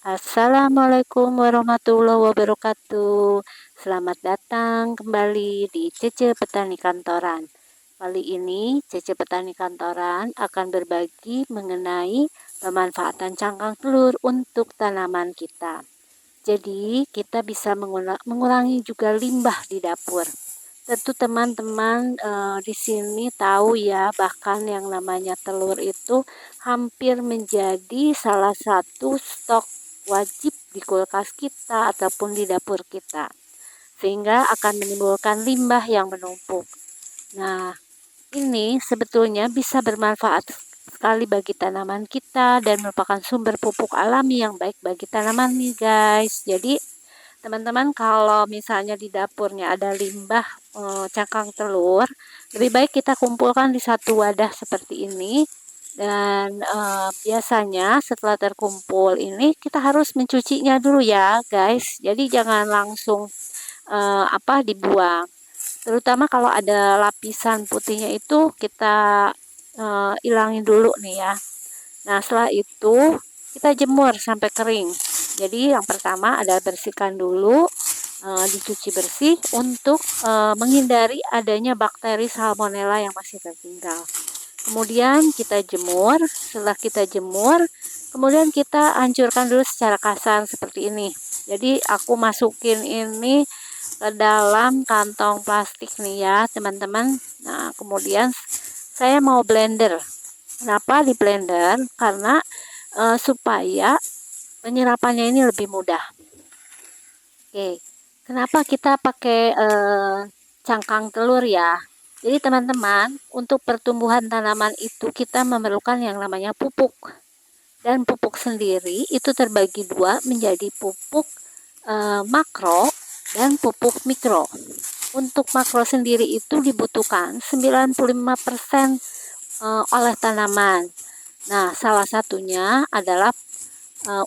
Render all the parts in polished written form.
Assalamualaikum warahmatullahi wabarakatuh. Selamat datang kembali di Cece Petani Kantoran. Kali ini Cece Petani Kantoran akan berbagi mengenai pemanfaatan cangkang telur untuk tanaman kita. Jadi kita bisa mengurangi juga limbah di dapur. Tentu teman-teman di sini tahu ya, bahkan yang namanya telur itu hampir menjadi salah satu stok wajib di kulkas kita ataupun di dapur kita, sehingga akan menimbulkan limbah yang menumpuk. Nah, ini sebetulnya bisa bermanfaat sekali bagi tanaman kita dan merupakan sumber pupuk alami yang baik bagi tanaman nih guys. Jadi teman-teman, kalau misalnya di dapurnya ada limbah cangkang telur, lebih baik kita kumpulkan di satu wadah seperti ini. Dan biasanya setelah terkumpul ini kita harus mencucinya dulu ya guys. Jadi jangan langsung dibuang. Terutama kalau ada lapisan putihnya itu kita ilangin dulu nih ya. Nah, setelah itu kita jemur sampai kering. Jadi yang pertama adalah bersihkan dulu, dicuci bersih untuk menghindari adanya bakteri salmonella yang masih tertinggal. Kemudian kita jemur. Setelah kita jemur, kemudian kita hancurkan dulu secara kasar seperti ini. Jadi aku masukin ini ke dalam kantong plastik nih ya teman-teman. Nah, kemudian saya mau blender. Kenapa di blender? Karena supaya penyerapannya ini lebih mudah. Oke, kenapa kita pakai cangkang telur ya? Jadi teman-teman, untuk pertumbuhan tanaman itu kita memerlukan yang namanya pupuk. Dan pupuk sendiri itu terbagi dua menjadi pupuk makro dan pupuk mikro. Untuk makro sendiri itu dibutuhkan 95% oleh tanaman. Nah, salah satunya adalah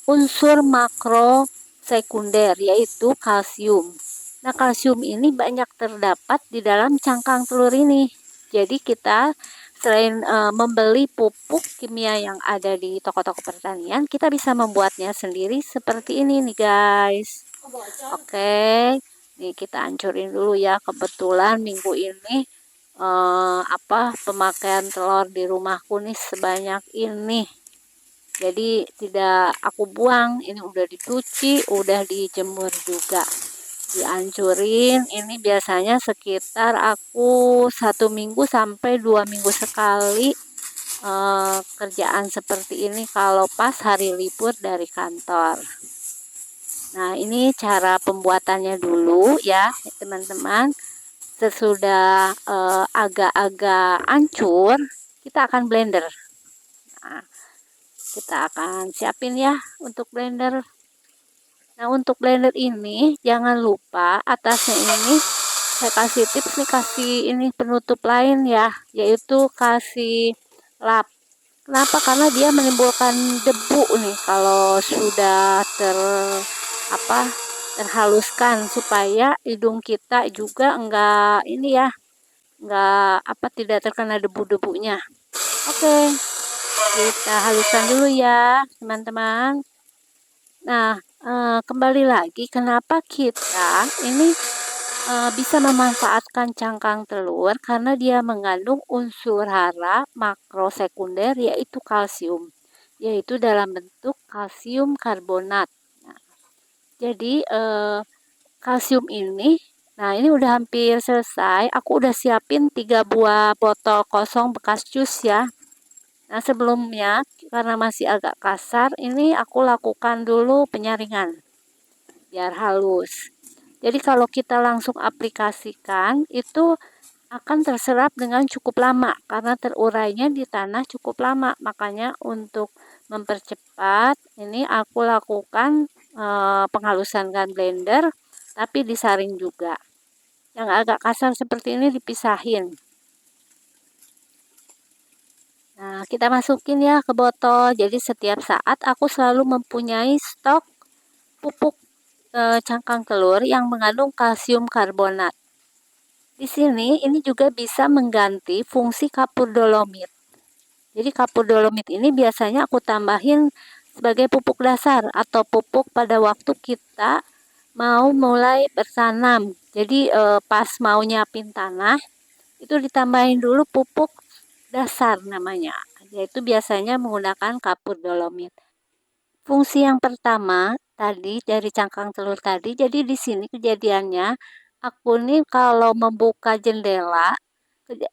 unsur makro sekunder, yaitu kalsium. Nah, kalsium ini banyak terdapat di dalam cangkang telur ini. Jadi kita selain membeli pupuk kimia yang ada di toko-toko pertanian, kita bisa membuatnya sendiri seperti ini nih guys. Oke, nih kita hancurin dulu ya. Kebetulan minggu ini pemakaian telur di rumahku nih sebanyak ini. Jadi tidak aku buang, ini udah dicuci, udah dijemur juga, dihancurin. Ini biasanya sekitar aku 1 minggu sampai 2 minggu sekali kerjaan seperti ini kalau pas hari libur dari kantor. Nah, ini cara pembuatannya dulu ya teman-teman. Sesudah agak-agak hancur, kita akan blender. Nah, kita akan siapin ya untuk blender. Nah, untuk blender ini jangan lupa atasnya ini saya kasih tips nih, kasih ini penutup lain ya, yaitu kasih lap. Kenapa? Karena dia menimbulkan debu nih kalau sudah terhaluskan, supaya hidung kita juga enggak ini ya, enggak tidak terkena debu-debunya. Oke. Kita haluskan dulu ya teman-teman. Nah, kembali lagi kenapa kita ini bisa memanfaatkan cangkang telur, karena dia mengandung unsur hara makro sekunder, yaitu kalsium, yaitu dalam bentuk kalsium karbonat. Nah, jadi kalsium ini, nah ini udah hampir selesai. Aku udah siapin 3 buah botol kosong bekas jus ya. Nah, sebelumnya karena masih agak kasar, ini aku lakukan dulu penyaringan biar halus. Jadi kalau kita langsung aplikasikan itu akan terserap dengan cukup lama karena terurainya di tanah cukup lama. Makanya untuk mempercepat ini aku lakukan penghalusan dengan blender, tapi disaring juga. Yang agak kasar seperti ini dipisahin. Nah, kita masukin ya ke botol. Jadi setiap saat aku selalu mempunyai stok pupuk cangkang telur yang mengandung kalsium karbonat. Di sini ini juga bisa mengganti fungsi kapur dolomit. Jadi kapur dolomit ini biasanya aku tambahin sebagai pupuk dasar atau pupuk pada waktu kita mau mulai bertanam. Jadi pas mau nyiapin tanah itu ditambahin dulu pupuk dasar namanya, yaitu biasanya menggunakan kapur dolomit. Fungsi yang pertama tadi dari cangkang telur tadi, jadi di sini kejadiannya aku nih kalau membuka jendela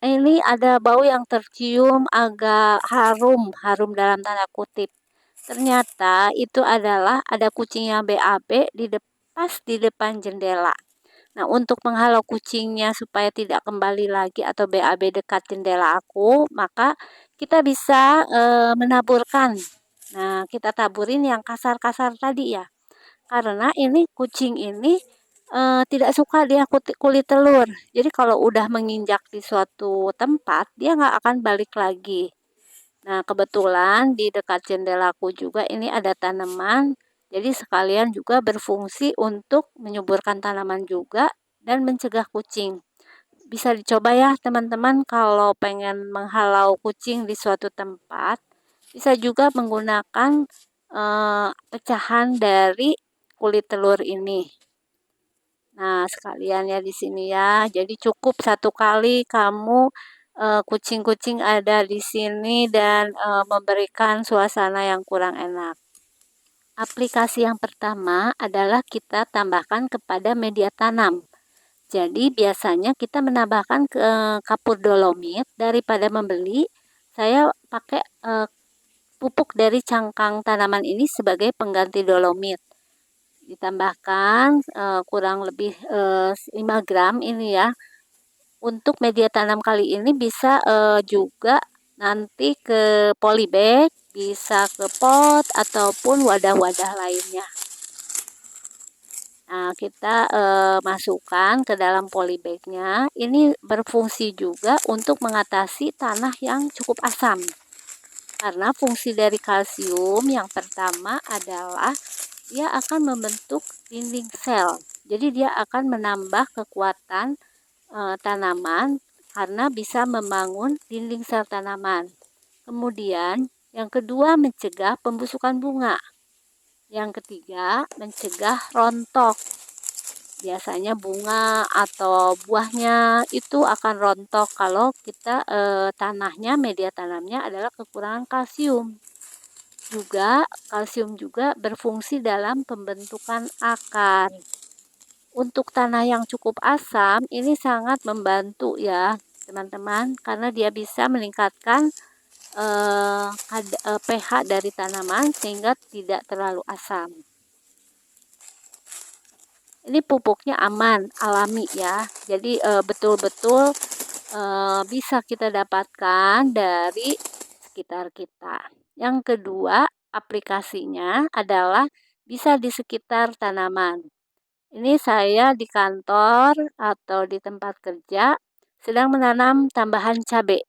ini ada bau yang tercium agak harum, harum dalam tanda kutip. Ternyata itu adalah ada kucing yang BAB pas di depan jendela. Nah, untuk menghalau kucingnya supaya tidak kembali lagi atau BAB dekat jendela aku, maka kita bisa menaburkan. Nah, kita taburin yang kasar-kasar tadi ya. Karena ini kucing ini tidak suka dia kulit telur. Jadi kalau udah menginjak di suatu tempat, dia nggak akan balik lagi. Nah, kebetulan di dekat jendelaku juga ini ada tanaman, jadi sekalian juga berfungsi untuk menyuburkan tanaman juga dan mencegah kucing. Bisa dicoba ya teman-teman kalau pengen menghalau kucing di suatu tempat, bisa juga menggunakan pecahan dari kulit telur ini. Nah, sekalian ya di sini ya. Jadi cukup satu kali kamu kucing-kucing ada di sini dan memberikan suasana yang kurang enak. Aplikasi yang pertama adalah kita tambahkan kepada media tanam. Jadi biasanya kita menambahkan ke kapur dolomit daripada membeli. Saya pakai pupuk dari cangkang tanaman ini sebagai pengganti dolomit. Ditambahkan kurang lebih 5 gram ini ya. Untuk media tanam kali ini bisa juga nanti ke polybag, bisa ke pot ataupun wadah-wadah lainnya. Nah, kita masukkan ke dalam polybagnya. Ini berfungsi juga untuk mengatasi tanah yang cukup asam. Karena fungsi dari kalsium yang pertama adalah dia akan membentuk dinding sel. Jadi dia akan menambah kekuatan tanaman karena bisa membangun dinding sel tanaman. Kemudian yang kedua mencegah pembusukan bunga. Yang ketiga mencegah rontok. Biasanya bunga atau buahnya itu akan rontok kalau kita tanahnya, media tanamnya adalah kekurangan kalsium. Juga kalsium juga berfungsi dalam pembentukan akar. Untuk tanah yang cukup asam ini sangat membantu ya teman-teman, karena dia bisa meningkatkan pH dari tanaman sehingga tidak terlalu asam. Ini pupuknya aman, alami ya. Jadi betul-betul bisa kita dapatkan dari sekitar kita. Yang kedua, aplikasinya adalah bisa di sekitar tanaman. Ini saya di kantor atau di tempat kerja sedang menanam tambahan cabai.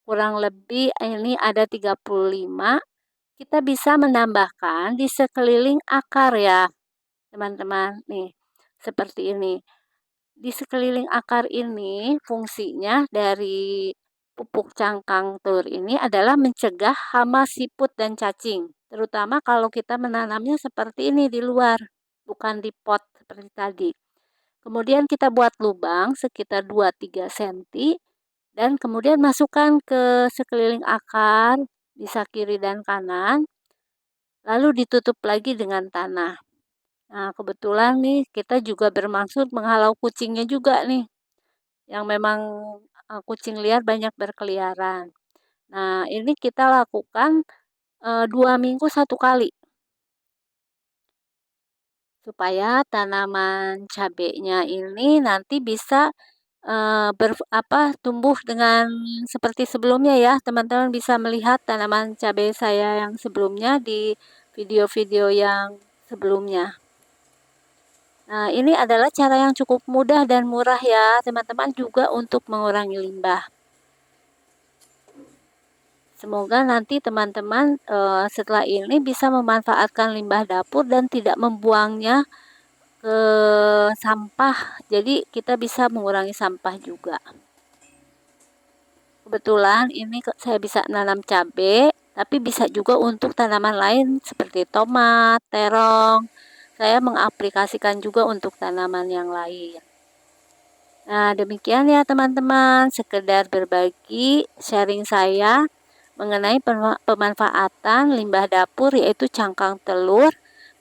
Kurang lebih ini ada 35. Kita bisa menambahkan di sekeliling akar ya, teman-teman. Nih, seperti ini. Di sekeliling akar ini fungsinya dari pupuk cangkang telur ini adalah mencegah hama siput dan cacing. Terutama kalau kita menanamnya seperti ini di luar, bukan di pot seperti tadi. Kemudian kita buat lubang sekitar 2-3 cm dan kemudian masukkan ke sekeliling akar, bisa kiri dan kanan, lalu ditutup lagi dengan tanah. Nah, kebetulan nih kita juga bermaksud menghalau kucingnya juga nih, yang memang kucing liar banyak berkeliaran. Nah, ini kita lakukan 2 minggu 1 kali. Supaya tanaman cabenya ini nanti bisa tumbuh dengan seperti sebelumnya ya. Teman-teman bisa melihat tanaman cabai saya yang sebelumnya di video-video yang sebelumnya. Nah, ini adalah cara yang cukup mudah dan murah ya, teman-teman, juga untuk mengurangi limbah. Semoga nanti teman-teman setelah ini bisa memanfaatkan limbah dapur dan tidak membuangnya ke sampah. Jadi kita bisa mengurangi sampah juga. Kebetulan ini saya bisa nanam cabai tapi bisa juga untuk tanaman lain seperti tomat, terong. Saya mengaplikasikan juga untuk tanaman yang lain. Nah, demikian ya teman-teman, sekedar berbagi sharing saya mengenai pemanfaatan limbah dapur, yaitu cangkang telur,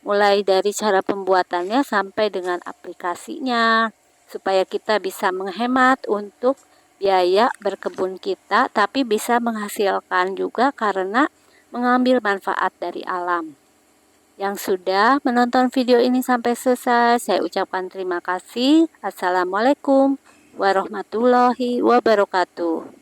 mulai dari cara pembuatannya sampai dengan aplikasinya, supaya kita bisa menghemat untuk biaya berkebun kita, tapi bisa menghasilkan juga karena mengambil manfaat dari alam. Yang sudah menonton video ini sampai selesai, saya ucapkan terima kasih. Assalamualaikum warahmatullahi wabarakatuh.